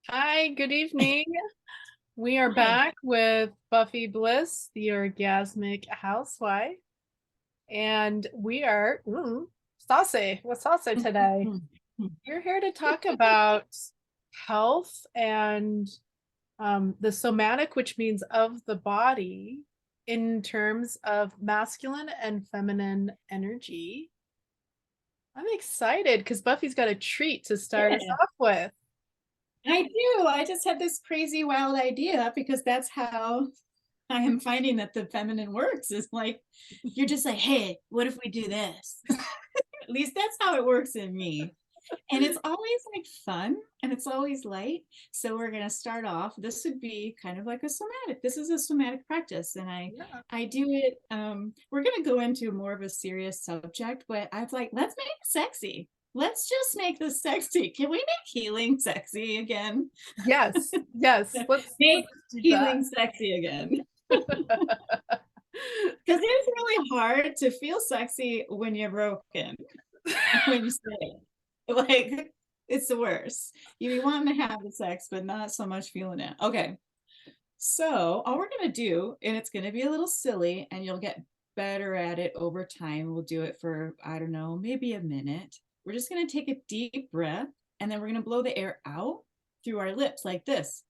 Hi, good evening. We are Hi. back with Buffy Bliss, the orgasmic housewife, and we are saucy. What's saucy today? You're here to talk about health and the somatic, which means of the body, in terms of masculine and feminine energy. I'm excited because Buffy's got a treat to start us Yeah, off with. I do. I just had this crazy wild idea because that's how I am finding that the feminine works is like you're just like, hey, what if we do this? At least that's how it works in me. And it's always like fun and it's always light. So we're gonna start off. This would be kind of like a somatic. This is a somatic practice, and I Yeah. I do it. We're gonna go into more of a serious subject, but I was like, let's make it sexy. Let's just make this sexy. Can we make healing sexy again? Yes, yes. Let's Make do that. healing sexy again. Because it's really hard to feel sexy when you're broken, when you say it. Like, it's the worst. You be wanting to have the sex, but not so much feeling it. Okay. So, all we're going to do, and it's going to be a little silly, and you'll get better at it over time. We'll do it for, I don't know, maybe a minute. We're just going to take a deep breath, and then we're going to blow the air out through our lips like this.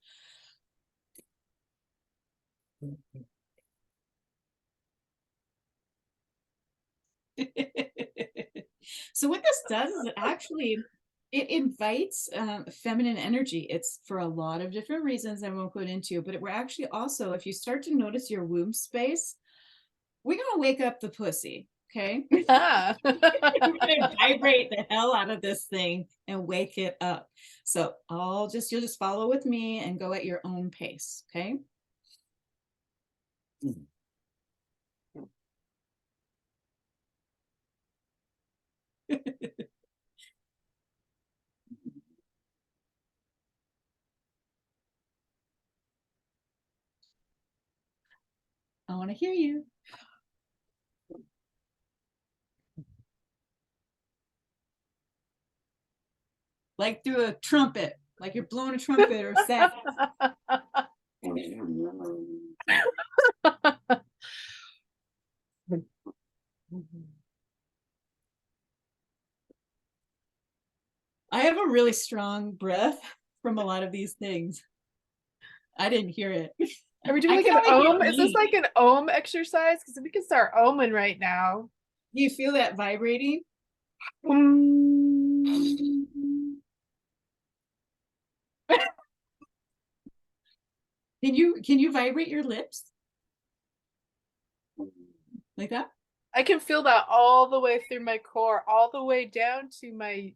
So what this does is it invites feminine energy. It's for a lot of different reasons I won't go into, but we're actually also, if you start to notice your womb space, we're gonna wake up the pussy. Okay. Ah. We're gonna vibrate the hell out of this thing and wake it up. So you'll just follow with me and go at your own pace. Okay. I want to hear you. Like through a trumpet, like you're blowing a trumpet or sax. I have a really strong breath from a lot of these things. I didn't hear it. Are we doing I like can an only hear ohm? Is this me. like an ohm exercise? Because we can start ohming right now. Do you feel that vibrating? Can you vibrate your lips like that? I can feel that all the way through my core, all the way down to my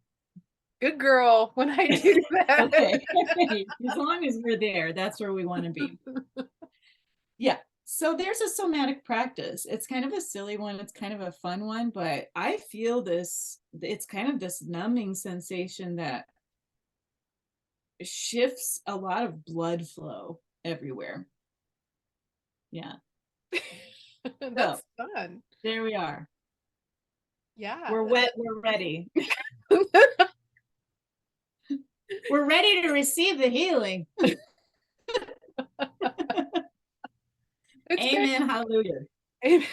good girl when I do that. Okay. As long as we're there, that's where we want to be. Yeah. So there's a somatic practice. It's kind of a silly one. It's kind of a fun one, but I feel this, it's kind of this numbing sensation that shifts a lot of blood flow everywhere. Yeah. So That's fun. there we are. Yeah. We're wet. We're ready. We're ready to receive the healing. It's very Amen. Hallelujah. it's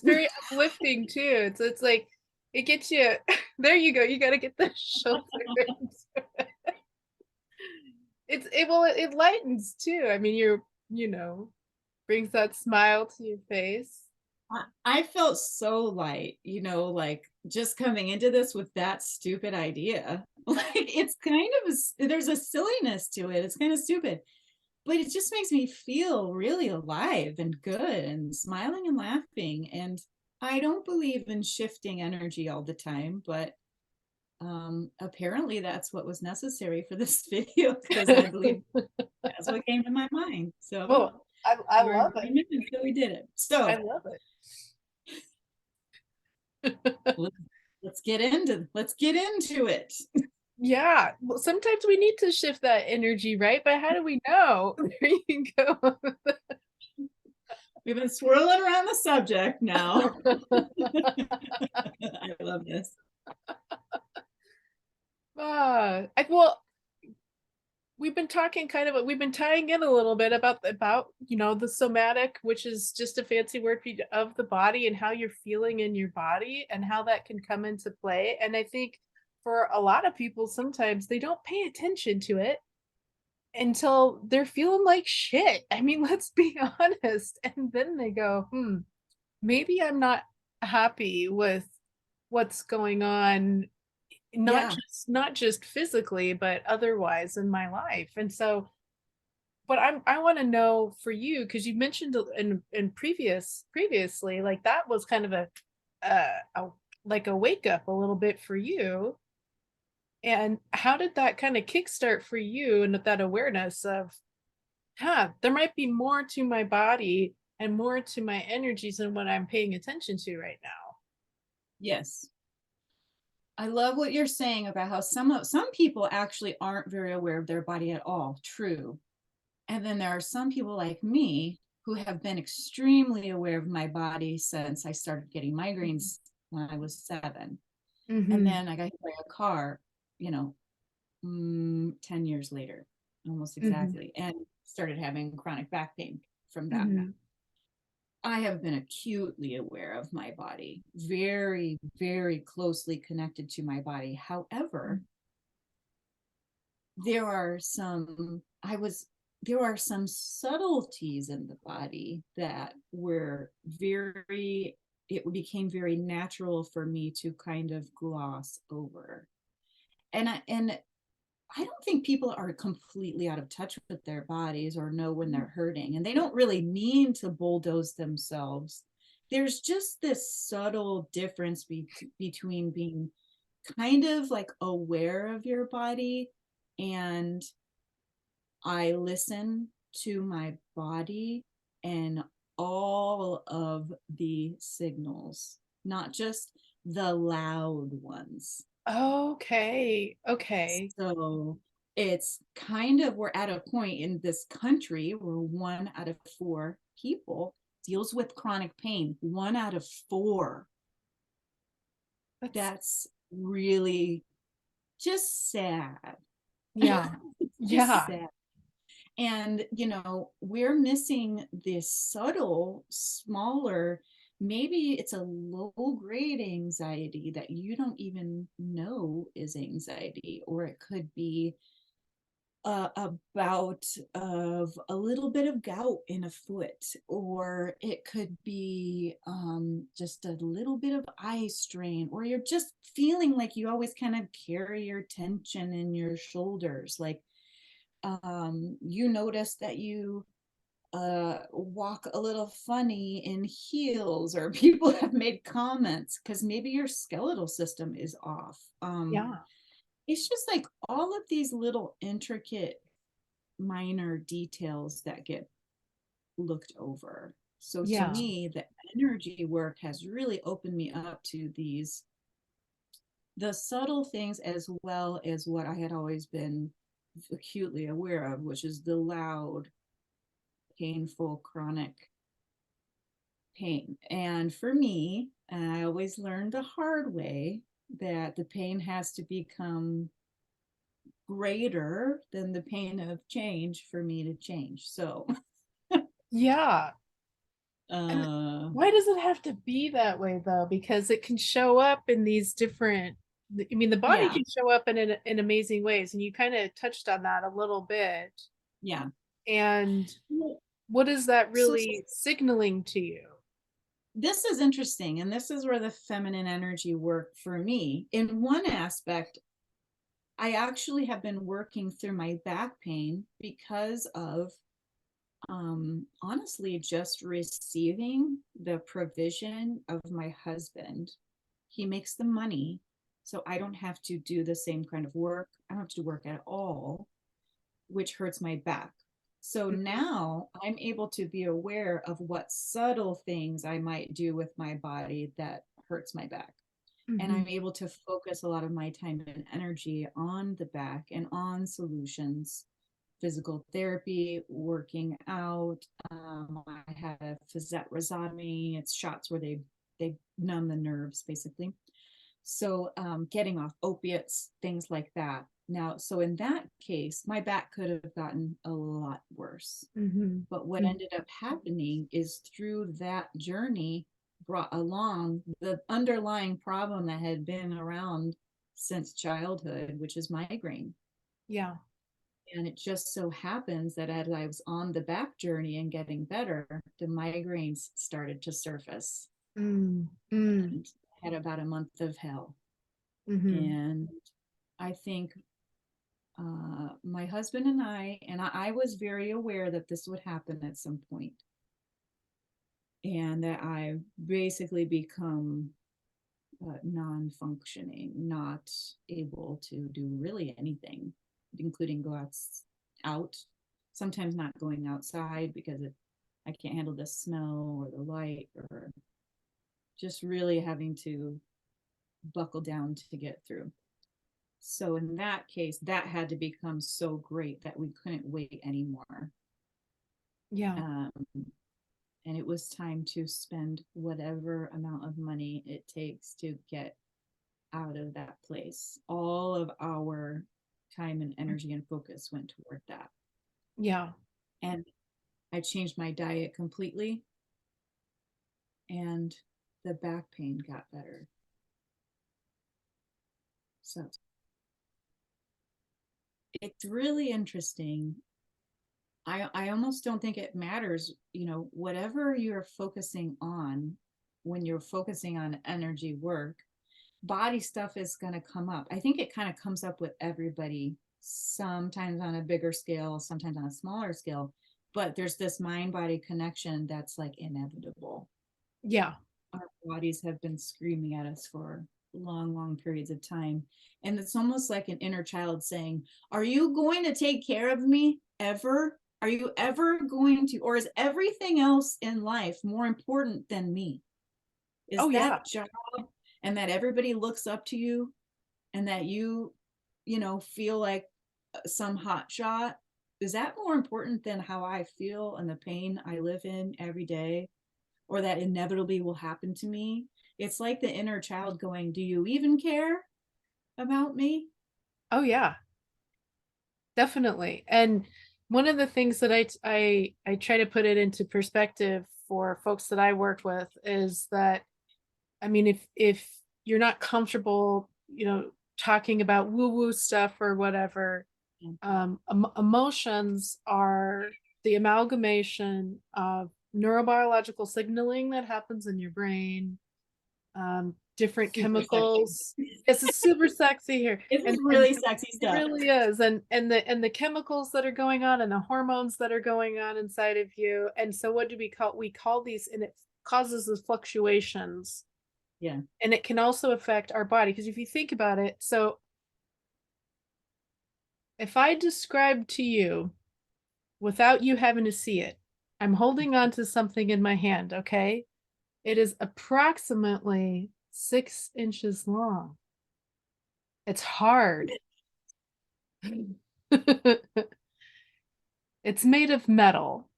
very uplifting too. It's like it gets you there you go. You gotta get the shoulder. It lightens too. I mean brings that smile to your face. I felt so light, like just coming into this with that stupid idea. Like it's kind of there's a silliness to it. It's kind of stupid, but it just makes me feel really alive and good and smiling and laughing. And I don't believe in shifting energy all the time, but apparently that's what was necessary for this video because I believe that's what came to my mind. So Oh, I we're in love it. agreement, and so we did it. I So love it. let's, let's get into it. Yeah. Well, sometimes we need to shift that energy, right? But how do we know? There you go. We've been swirling around the subject now. I love this. Well, we've been talking we've been tying in a little bit about, the somatic, which is just a fancy word of the body and how you're feeling in your body and how that can come into play. And I think for a lot of people, sometimes they don't pay attention to it until they're feeling like shit. I mean, let's be honest. And then they go, maybe I'm not happy with what's going on, Yeah. not just physically, but otherwise in my life. And so, but I want to know for you, because you mentioned in previously, like that was kind of a like a wake up a little bit for you. And how did that kind of kickstart for you and that awareness of, there might be more to my body and more to my energies than what I'm paying attention to right now. Yes. I love what you're saying about how some people actually aren't very aware of their body at all. True. And then there are some people like me who have been extremely aware of my body since I started getting migraines when I was 7. And Mm-hmm. then I got hit by a car, you know, 10 years later, almost Mm-hmm. exactly, and started having chronic back pain from that. Mm-hmm. I have been acutely aware of my body, very, very closely connected to my body. However, there are some, there are some subtleties in the body that were very, it became very natural for me to kind of gloss over. And I don't think people are completely out of touch with their bodies or know when they're hurting, and they don't really mean to bulldoze themselves. There's just this subtle difference between being kind of like aware of your body and I listen to my body and all of the signals, not just the loud ones. Okay. Okay. So it's kind of, we're at a point in this country where 1 out of 4 people deals with chronic pain. 1 out of 4. That's That's really just sad. yeah. Just Yeah. sad. And, we're missing this subtle, smaller, maybe it's a low grade anxiety that you don't even know is anxiety, or it could be a bout of a little bit of gout in a foot, or it could be just a little bit of eye strain, or you're just feeling like you always kind of carry your tension in your shoulders. Like you notice that you walk a little funny in heels, or people have made comments because maybe your skeletal system is off. Yeah. It's just like all of these little intricate minor details that get looked over. So to Yeah. me, the energy work has really opened me up to the subtle things, as well as what I had always been acutely aware of, which is the loud, painful, chronic pain. And for me, I always learned the hard way that the pain has to become greater than the pain of change for me to change. So, Yeah. And uh, why does it have to be that way though? Because it can show up in these different, I mean, the body yeah, can show up in amazing ways, and you kind of touched on that a little bit. yeah. And what is that So really signaling to you? this is interesting. And this is where the feminine energy work for me. In one aspect, I actually have been working through my back pain because of honestly just receiving the provision of my husband. He makes the money, so I don't have to do the same kind of work. I don't have to work at all, which hurts my back. So Mhm. now I'm able to be aware of what subtle things I might do with my body that hurts my back. And I'm Mhm. able to focus a lot of my time and energy on the back and on solutions, physical therapy, working out. I have a Fazet rhizotomy. It's shots where they numb the nerves basically. So getting off opiates, things like that. Now, so in that case, my back could have gotten a lot worse. Mm-hmm. But what ended up happening is through that journey brought along the underlying problem that had been around since childhood, which is migraine. Yeah. And it just so happens that as I was on the back journey and getting better, the migraines started to surface. Mm. And I had about a month of hell. Mm-hmm. And I think my husband and I was very aware that this would happen at some point, and that I basically become non-functioning, not able to do really anything, including go out. Sometimes not going outside because I can't handle the smell or the light, or just really having to buckle down to get through. So in that case, that had to become so great that we couldn't wait anymore. Yeah. And it was time to spend whatever amount of money it takes to get out of that place. All of our time and energy and focus went toward that. Yeah. And I changed my diet completely, and the back pain got better. So it's really interesting. I almost don't think it matters, whatever you're focusing on when you're focusing on energy work, body stuff is going to come up. I think it kind of comes up with everybody, sometimes on a bigger scale, sometimes on a smaller scale, but there's this mind body connection that's like inevitable. Yeah. Our bodies have been screaming at us for long, long periods of time. And it's almost like an inner child saying, are you going to take care of me ever? Are you ever going to, or is everything else in life more important than me? Is that job, and that everybody looks up to you, and that you feel like some hot shot? Is that more important than how I feel and the pain I live in every day, or that inevitably will happen to me? It's like the inner child going, do you even care about me? Oh yeah. Definitely. And one of the things that I try to put it into perspective for folks that I work with is that, I mean, if you're not comfortable, talking about woo-woo stuff or whatever, emotions are the amalgamation of neurobiological signaling that happens in your brain, different super chemicals. This is super sexy here. It's really sexy stuff. It really is. And the chemicals that are going on and the hormones that are going on inside of you. And so what do we call these, and it causes the fluctuations. Yeah. And it can also affect our body. Because if you think about it, so if I describe to you without you having to see it, I'm holding on to something in my hand, okay? It is approximately 6 inches long. It's hard. It's made of metal.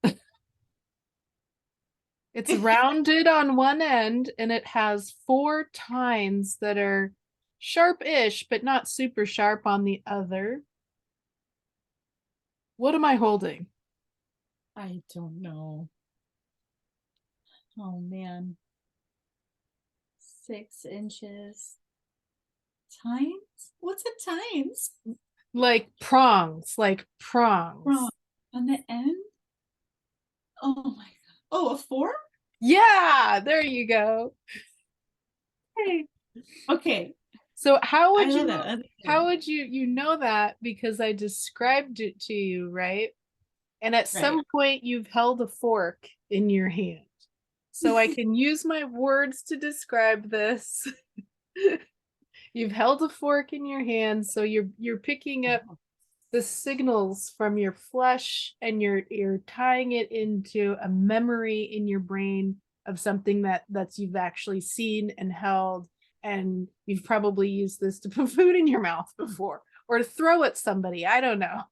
It's rounded on one end, and it has 4 tines that are sharp-ish, but not super sharp on the other. What am I holding? I don't know. Oh man. 6 inches. Tines? What's a tines? Like prongs. Wrong. On the end? Oh my god. Oh, a fork? Yeah, there you go. Hey. Okay. So how would you know that? Because I described it to you, right? And at some point you've held a fork in your hand. So I can use my words to describe this. You've held a fork in your hand, so you're picking up the signals from your flesh, and you're tying it into a memory in your brain of something that's you've actually seen and held, and you've probably used this to put food in your mouth before, or to throw at somebody. I don't know.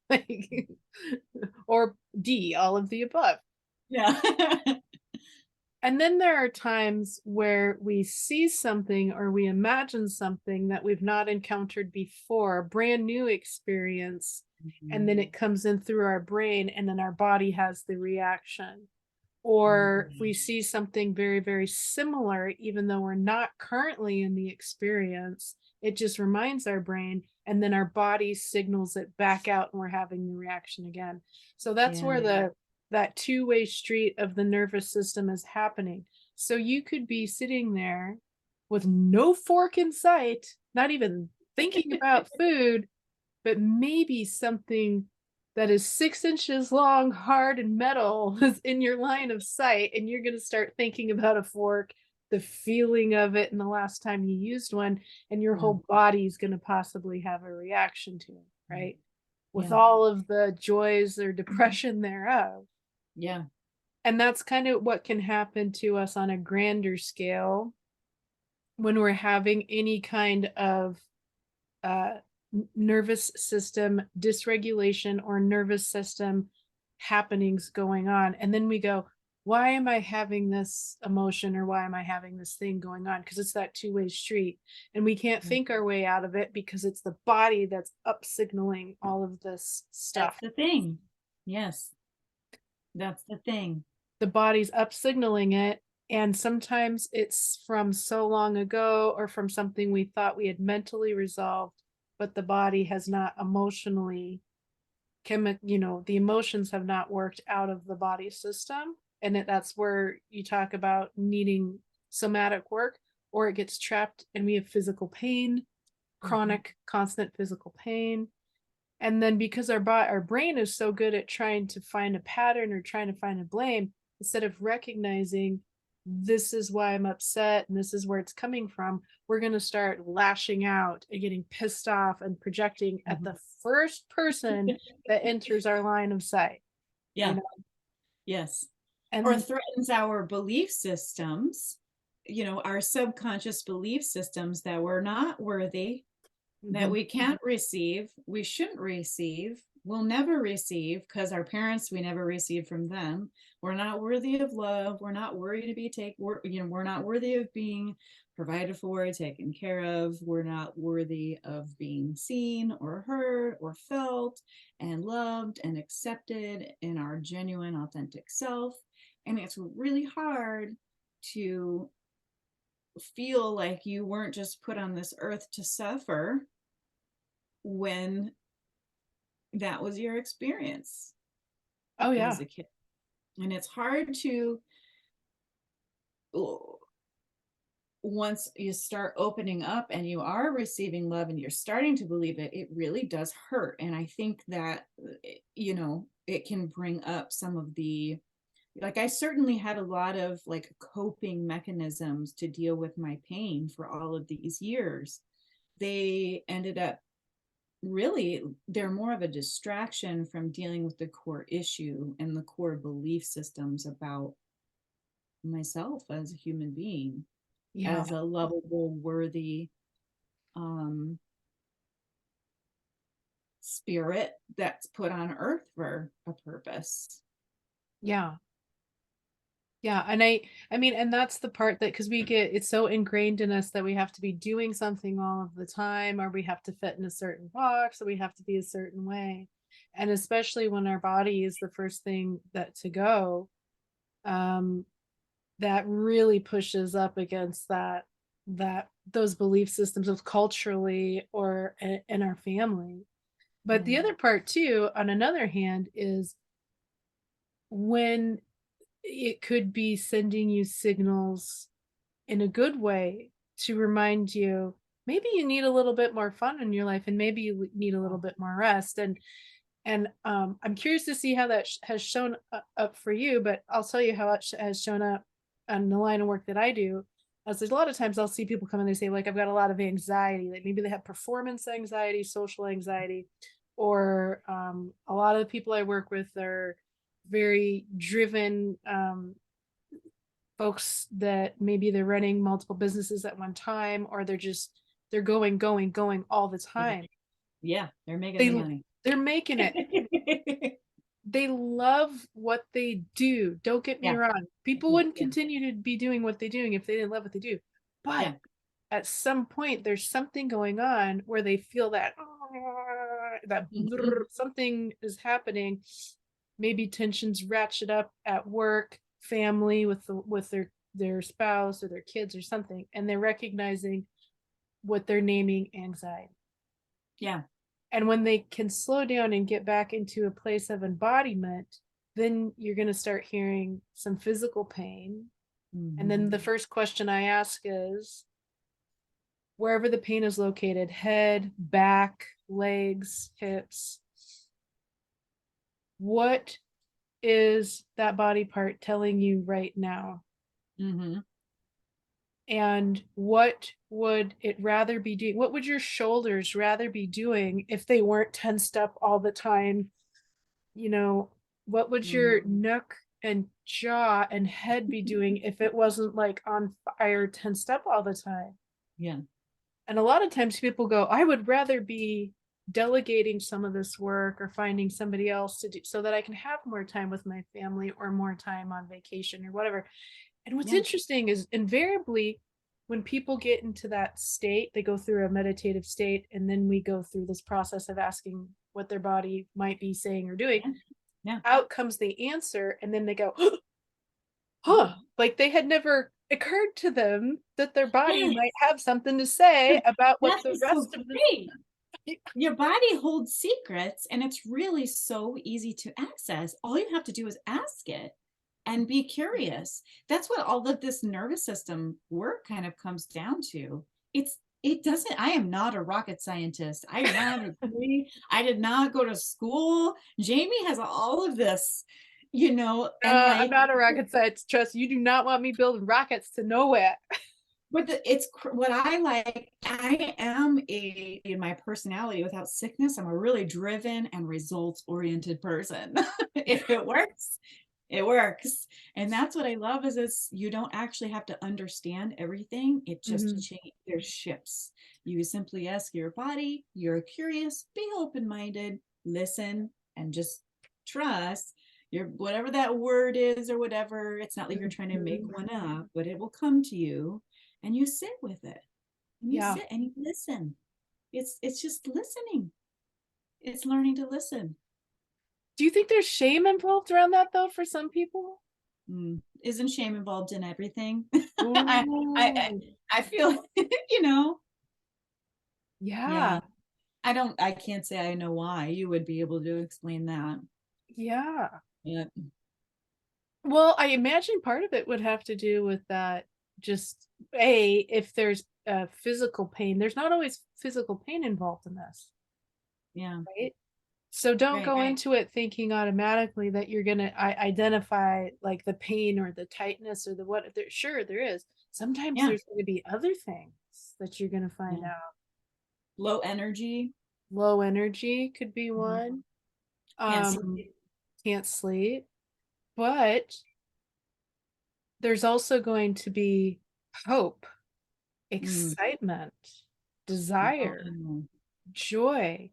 Or D, all of the above. Yeah. And then there are times where we see something or we imagine something that we've not encountered before, a brand new experience, and then it comes in through our brain and then our body has the reaction. Or if we see something very, very similar, even though we're not currently in the experience, it just reminds our brain, and then our body signals it back out, and we're having the reaction again. So that's where Yeah. that two-way street of the nervous system is happening. So you could be sitting there with no fork in sight, not even thinking about food, but maybe something that is 6 inches long, hard and metal is in your line of sight, and you're going to start thinking about a fork, the feeling of it, and the last time you used one, and your Yeah. whole body's going to possibly have a reaction to it, right? With Yeah. all of the joys or depression thereof. Yeah. And that's kind of what can happen to us on a grander scale when we're having any kind of uh, nervous system dysregulation or nervous system happenings going on. And then we go, why am I having this emotion or why am I having this thing going on? Because it's that two-way street. And we can't think our way out of it because it's the body that's up signaling all of this stuff. That's the thing. Yes. That's the thing. The body's up signaling it. And sometimes it's from so long ago or from something we thought we had mentally resolved, but the body has not emotionally, the emotions have not worked out of the body system. And that's where you talk about needing somatic work, or it gets trapped and we have physical pain, chronic, constant physical pain. And then because our brain is so good at trying to find a pattern or trying to find a blame, instead of recognizing this is why I'm upset and this is where it's coming from, we're going to start lashing out and getting pissed off and projecting at the first person that enters our line of sight. Yeah. You know? Yes. And or threatens our belief systems, our subconscious belief systems that we're not worthy, that we can't receive, we shouldn't receive, we'll never receive because our parents, we never received from them. We're not worthy of love. We're not worthy to be we're not worthy of being provided for, taken care of. We're not worthy of being seen or heard or felt and loved and accepted in our genuine, authentic self. And it's really hard to feel like you weren't just put on this earth to suffer when that was your experience oh yeah, as a kid. And it's hard to, once you start opening up and you are receiving love and you're starting to believe it, it really does hurt. And I think that, it can bring up some of the, like, I certainly had a lot of like coping mechanisms to deal with my pain for all of these years. They ended up really, they're more of a distraction from dealing with the core issue and the core belief systems about myself as a human being, yeah, as a lovable, worthy spirit that's put on earth for a purpose. yeah. Yeah, and I mean, and that's the part that because it's so ingrained in us that we have to be doing something all of the time, or we have to fit in a certain box, or we have to be a certain way. And especially when our body is the first thing that to go, um, that really pushes up against those belief systems of culturally or in our family. But the other part too, on another hand, is when it could be sending you signals in a good way to remind you maybe you need a little bit more fun in your life and maybe you need a little bit more rest. And I'm curious to see how that has shown up for you, but I'll tell you how it has shown up on the line of work that I do. As there's a lot of times I'll see people come and they say, like, I've got a lot of anxiety, like maybe they have performance anxiety, social anxiety, or a lot of the people I work with are very driven folks that maybe they're running multiple businesses at one time, or they're going all the time. Yeah, they're making they the money. they're making it. they love what they do. Don't get me Yeah. wrong. People wouldn't Yeah. continue to be doing what they're doing if they didn't love what they do. But Yeah. at some point, there's something going on where they feel that Mhm. something is happening. Maybe tensions ratchet up at work, family with their spouse or their kids or something, and they're recognizing what they're naming anxiety. Yeah. And when they can slow down and get back into a place of embodiment, then you're going to start hearing some physical pain. And then Mhm. the first question I ask is, wherever the pain is located, head, back, legs, hips, what is that body part telling you right now? Mhm. And what would it rather be doing? What would your shoulders rather be doing if they weren't tensed up all the time? You know, what would your Mhm. neck and jaw and head be doing if it wasn't like on fire, tensed up all the time? Yeah. And a lot of times people go, I would rather be delegating some of this work or finding somebody else to do so that I can have more time with my family or more time on vacation or whatever. And what's Yeah. interesting is invariably when people get into that state, they go through a meditative state, and then we go through this process of asking what their body might be saying or doing. Yeah. Yeah. Out comes the answer, and then they go, huh, Mhm. like they had never occurred to them that their body might Yes. have something to say about what That the is so rest of the great. Your body holds secrets and it's really so easy to access. All you have to do is ask it and be curious. That's what all of this nervous system work kind of comes down to. It doesn't, I am not a rocket scientist. I did not have a degree. I did not go to school. Jamie has all of this, and I'm like, not a rocket scientist. Trust you do not want me building rockets to nowhere. but what I like. I am in my personality without sickness. I'm a really driven and results oriented person. If it works, it works. And that's what I love is you don't actually have to understand everything. It just Mhm. change. There's shifts. You simply ask your body, you're curious, be open-minded, listen, and just trust your whatever that word is or whatever. It's not like you're trying to make Mhm. one up, but it will come to you and you sit with it. And you Yeah. sit and you listen. It's just listening. It's learning to listen. Do you think there's shame involved around that though for some people? Isn't shame involved in everything? I Ooh, I feel, you know, yeah, yeah. I can't say I know why. You would be able to explain that. yeah. Yeah. Well, I imagine part of it would have to do with that. Just if there's physical pain, there's not always physical pain involved in this, Yeah. right? So don't Right. go into it thinking automatically that you're gonna identify like the pain or the tightness or the what. Sure, there is. Sometimes Yeah. there's going to be other things that you're going to find Yeah. out. Low energy. Low energy could be Mhm. one. Can't Um, sleep. can't sleep, but there's also going to be hope, Mm. excitement, desire, Oh, joy.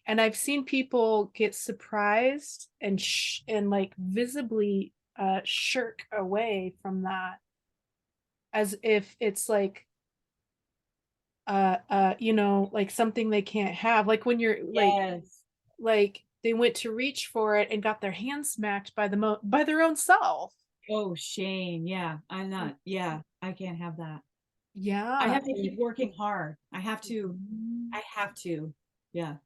And I've seen people get surprised and and like visibly shirk away from that as if it's like like something they can't have, like when you're yes. like they went to reach for it and got their hand smacked by by their own self. Oh, shame. Yeah. I'm not. Yeah. I can't have that. I Yeah. have to keep working hard. I have to. Mhm. I have to. Yeah.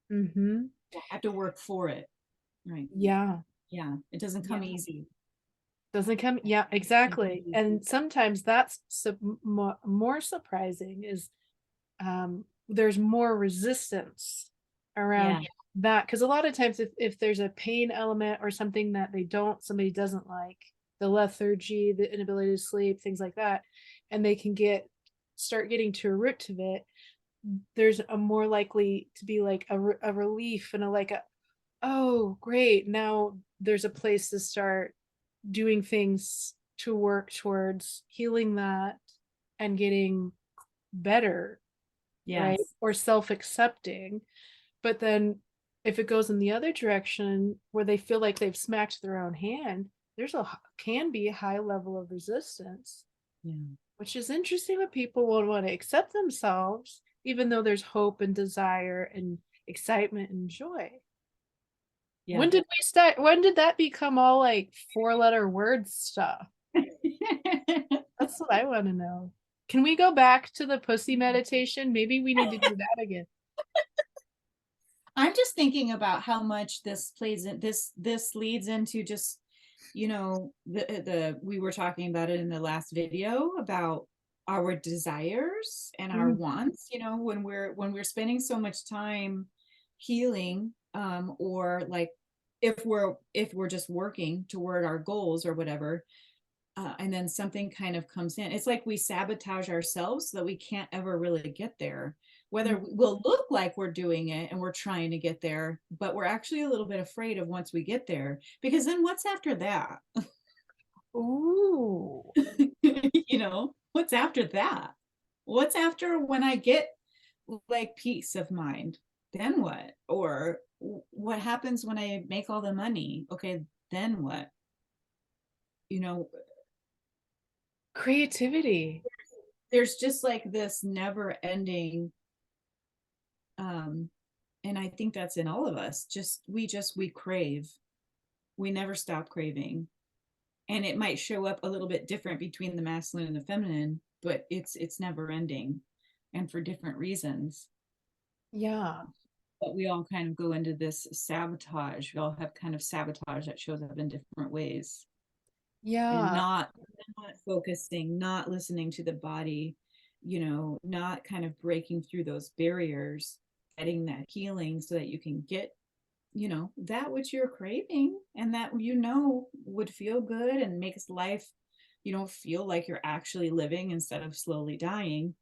Mhm. Yeah. I have to work for it. Right. Yeah. Yeah. It doesn't come Yeah. easy. Doesn't come. It Yeah, doesn't come exactly. easy. And sometimes that's more surprising is there's more resistance Yeah. around that, because a lot of times if there's a pain element or something that somebody doesn't like, the lethargy, the inability to sleep, things like that, and they can start getting to a root of it, there's a more likely to be like a relief and a like a, oh great, now there's a place to start doing things to work towards healing that and getting better, right? Yes. Or self-accepting. But then if it goes in the other direction where they feel like they've smacked their own hand, can be a high level of resistance, Yeah. which is interesting that people would want to accept themselves, even though there's hope and desire and excitement and joy. Yeah. When did we start? When did that become all like 4-letter word stuff? That's what I want to know. Can we go back to the pussy meditation? Maybe we need to do that again. I'm just thinking about how much this plays in this leads into just, the we were talking about it in the last video about our desires and our Mm. wants, when we're spending so much time healing, or like if we're just working toward our goals or whatever, and then something kind of comes in. It's like we sabotage ourselves so that we can't ever really get there. Whether we'll look like we're doing it and we're trying to get there, but we're actually a little bit afraid of once we get there, because then what's after that? Ooh. What's after that? What's after when I get like peace of mind? Then what? Or what happens when I make all the money? Okay, then what? You know, Creativity. there's just like this never ending, and I think that's in all of us. We crave. We never stop craving. And it might show up a little bit different between the masculine and the feminine, but it's never ending, and for different reasons. Yeah. But we all kind of go into this sabotage. We all have kind of sabotage that shows up in different ways, and Yeah. not focusing, not listening to the body, not kind of breaking through those barriers, getting that healing so that you can get, that which you're craving, and that would feel good and makes life, feel like you're actually living instead of slowly dying.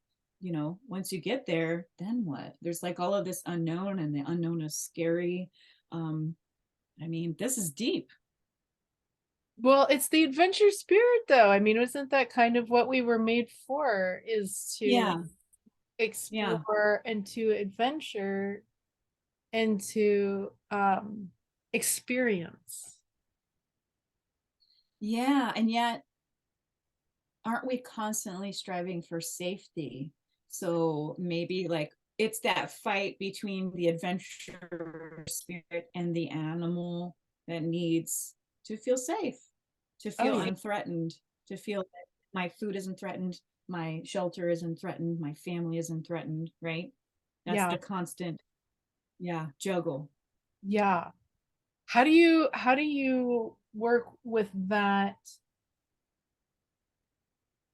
Once you get there, then what? There's like all of this unknown, and the unknown is scary. um I mean, this is deep. Well, it's the adventure spirit, though. I mean, isn't that kind of what we were made for, is to Yeah. Yeah. explore and to adventure and to experience? Yeah, and yet aren't we constantly striving for safety? So maybe like it's that fight between the adventure spirit and the animal that needs to feel safe, to Oh feel yeah. unthreatened, to feel that my food isn't threatened, my shelter isn't threatened, my family isn't threatened, right? That's Yeah. the constant, yeah, juggle. Yeah. How do you work with that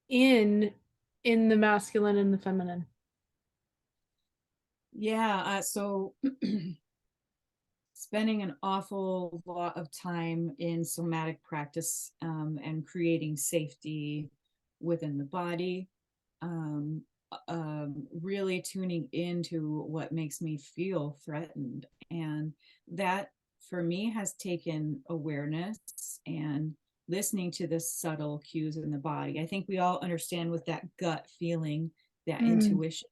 in in the masculine and the feminine? Yeah, so spending an awful lot of time in somatic practice, and creating safety within the body, um, really tuning into what makes me feel threatened. And that for me has taken awareness and listening to the subtle cues in the body. I think we all understand what that gut feeling, that Mm. intuition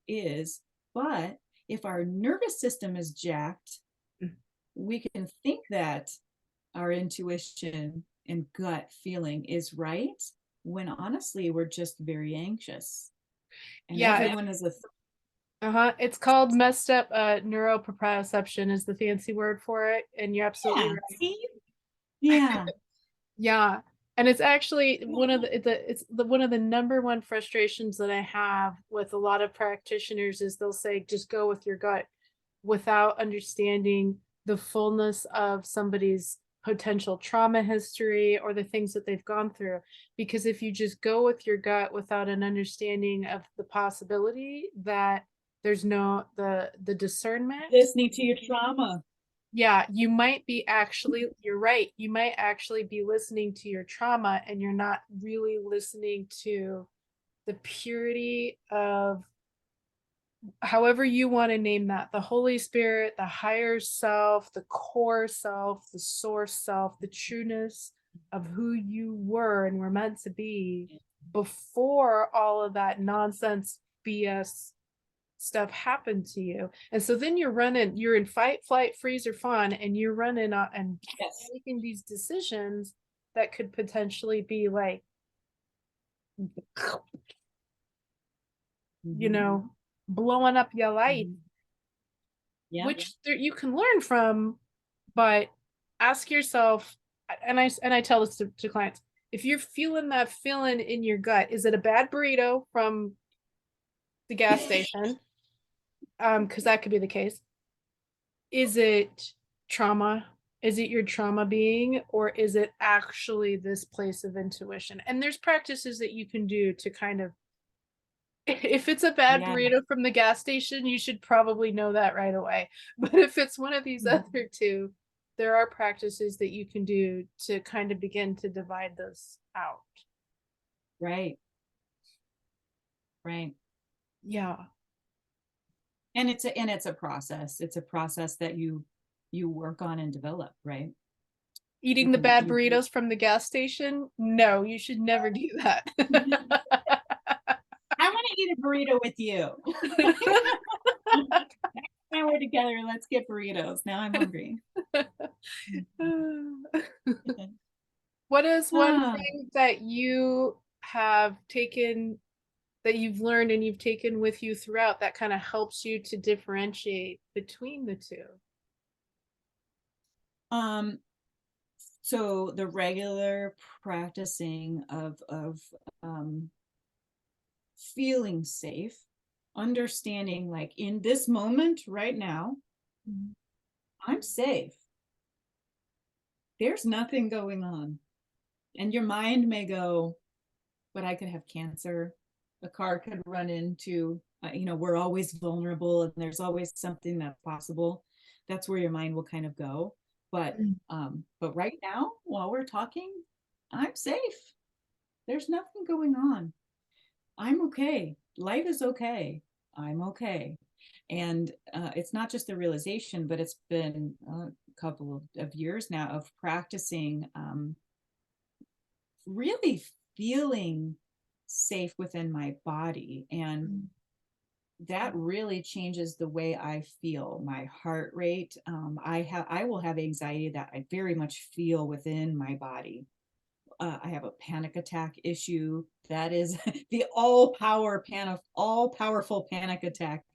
is. But if our nervous system is jacked, we can think that our intuition and gut feeling is right, when honestly we're just very anxious, and Yeah. everyone is a Uh-huh. It's called messed up neuroproprioception is the fancy word for it, and you're absolutely yeah, right. see, yeah, Yeah. And it's actually one of the one of the number one frustrations that I have with a lot of practitioners is they'll say just go with your gut without understanding the fullness of somebody's potential trauma history or the things that they've gone through. Because if you just go with your gut without an understanding of the possibility that there's no the discernment, listening to your trauma. yeah, you might be actually, you're right, you might actually be listening to your trauma and you're not really listening to the purity of, however you want to name that, the Holy Spirit, the higher self, the core self, the source self, the trueness of who you were and were meant to be before all of that nonsense BS stuff happen to you. And so then you're in fight, flight, freeze, or fawn, and you're running and Yes. making these decisions that could potentially be like, you know, blowing up your life, Yeah. which you can learn from, but ask yourself, and I tell this to clients, if you're feeling that feeling in your gut, is it a bad burrito from the gas station? Because that could be the case. Is it trauma? Is it your trauma being, or is it actually this place of intuition? And there's practices that you can do to kind of, if it's a bad Yeah. burrito from the gas station, you should probably know that right away. But if it's one of these other two, there are practices that you can do to kind of begin to divide those out. Right. Right. Yeah. And it's a process. It's a process that you work on and develop, right? Eating the bad burritos from the gas station? No, you should never do that. I want to eat a burrito with you. Now we're together. Let's get burritos. Now I'm hungry. What is one thing that you have taken, that you've learned and you've taken with you throughout, that kind of helps you to differentiate between the two? So the regular practicing of feeling safe, understanding like in this moment right now, I'm safe. There's nothing going on. And your mind may go, but I could have cancer. A car could run into, we're always vulnerable and there's always something that's possible. That's where your mind will kind of go. But right now, while we're talking, I'm safe. There's nothing going on. I'm okay. Life is okay. I'm okay. And it's not just the realization, but it's been a couple of years now of practicing really feeling safe within my body. And that really changes the way I feel. My heart rate. I will have anxiety that I very much feel within my body. I have a panic attack issue. That is the all powerful panic attack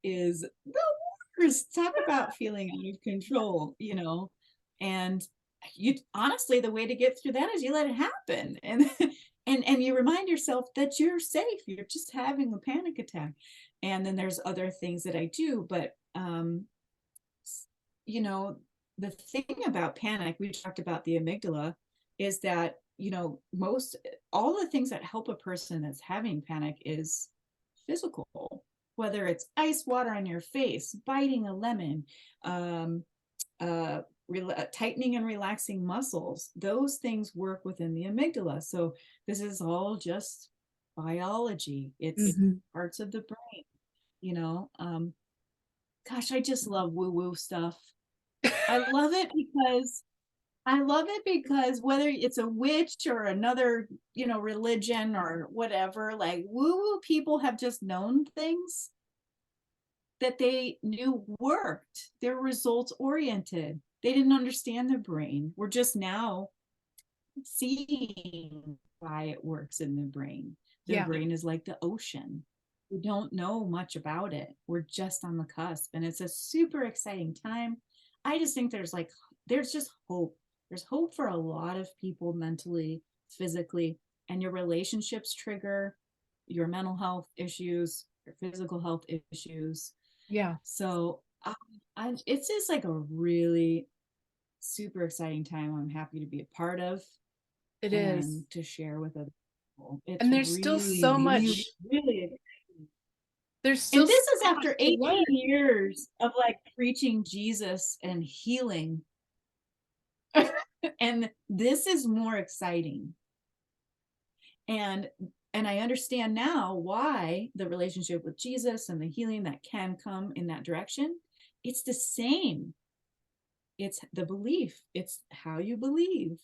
is the worst. Talk about feeling out of control, and you honestly, the way to get through that is you let it happen. And you remind yourself that you're safe. You're just having a panic attack. And then there's other things that I do, but the thing about panic, we talked about the amygdala, is that all the things that help a person that's having panic is physical, whether it's ice water on your face, biting a lemon, tightening and relaxing muscles. Those things work within the amygdala. So this is all just biology. It's parts of the brain. Gosh, I just love woo-woo stuff. I love it because whether it's a witch or another, religion or whatever, like woo-woo people have just known things that they knew worked. They're results oriented. They didn't understand the brain. We're just now seeing why it works in the brain. The brain is like the ocean. We don't know much about it. We're just on the cusp, and it's a super exciting time. I just think there's just hope. There's hope for a lot of people mentally, physically, and your relationships trigger your mental health issues, your physical health issues. Yeah. So it's just like a really super exciting time. I'm happy to be a part of. It is to share with other people. And there's still so much. Really. There's still. And this is after 18 years of like preaching Jesus and healing. And this is more exciting. And I understand now why the relationship with Jesus and the healing that can come in that direction, it's the same. It's the belief. It's how you believe,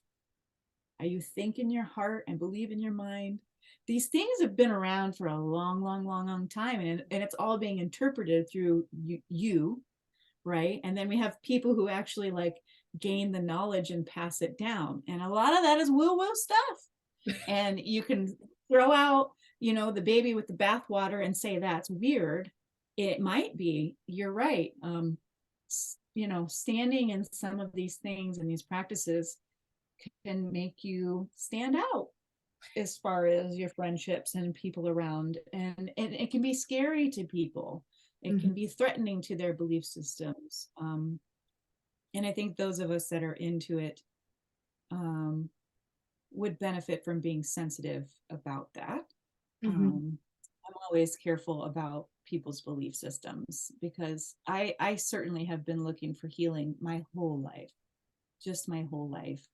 how you think in your heart and believe in your mind. these things have been around for a long, long, long, long time, and it's all being interpreted through you, right? And then we have people who actually like gain the knowledge and pass it down, and a lot of that is woo-woo stuff. And you can throw out, the baby with the bathwater and say that's weird. It might be, you're right. Standing in some of these things and these practices can make you stand out as far as your friendships and people around. And it can be scary to people. It can be threatening to their belief systems. And I think those of us that are into it would benefit from being sensitive about that. I'm always careful about people's belief systems because I certainly have been looking for healing my whole life, just my whole life.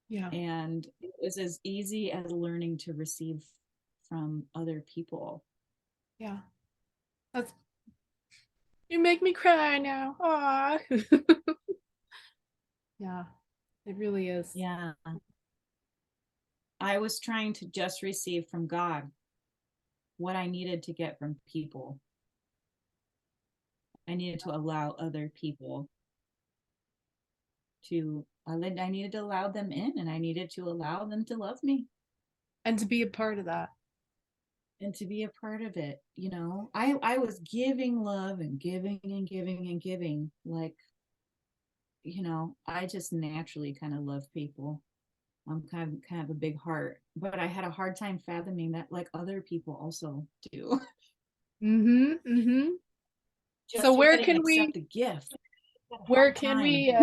Yeah. And it was as easy as learning to receive from other people. Yeah. That's, you make me cry now. Aw. Yeah, it really is. Yeah. I was trying to just receive from God what I needed to get from people. I needed to allow other people I needed to allow them in, and I needed to allow them to love me. And to be a part of that. And to be a part of it. I was giving love and giving and giving and giving. Like, I just naturally kind of love people. I'm kind of a big heart, but I had a hard time fathoming that like other people also do. So Just where wouldn't can accept we the gift. where can we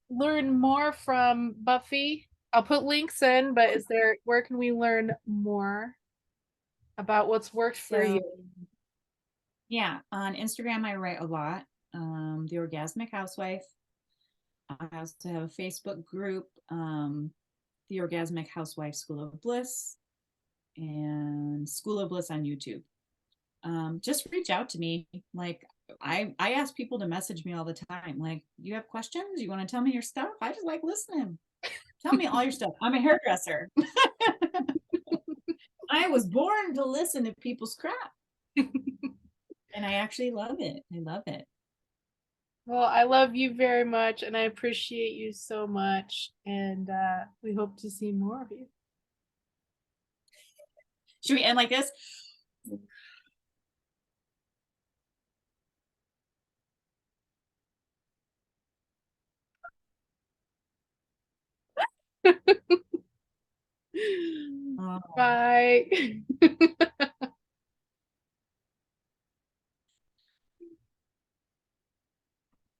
learn more from Buffy? I'll put links in, but where can we learn more about what's worked for So you? yeah, on Instagram I write a lot. The Orgasmic Housewife. I also have a Facebook group, the Orgasmic Housewife School of Bliss, and School of Bliss on YouTube. Just reach out to me. Like I ask people to message me all the time. Like, you have questions? You want to tell me your stuff? I just like listening. Tell me all your stuff. I'm a hairdresser. I was born to listen to people's crap. And I actually love it. I love it. Well, I love you very much and I appreciate you so much. And we hope to see more of you. Should we end like this? Bye.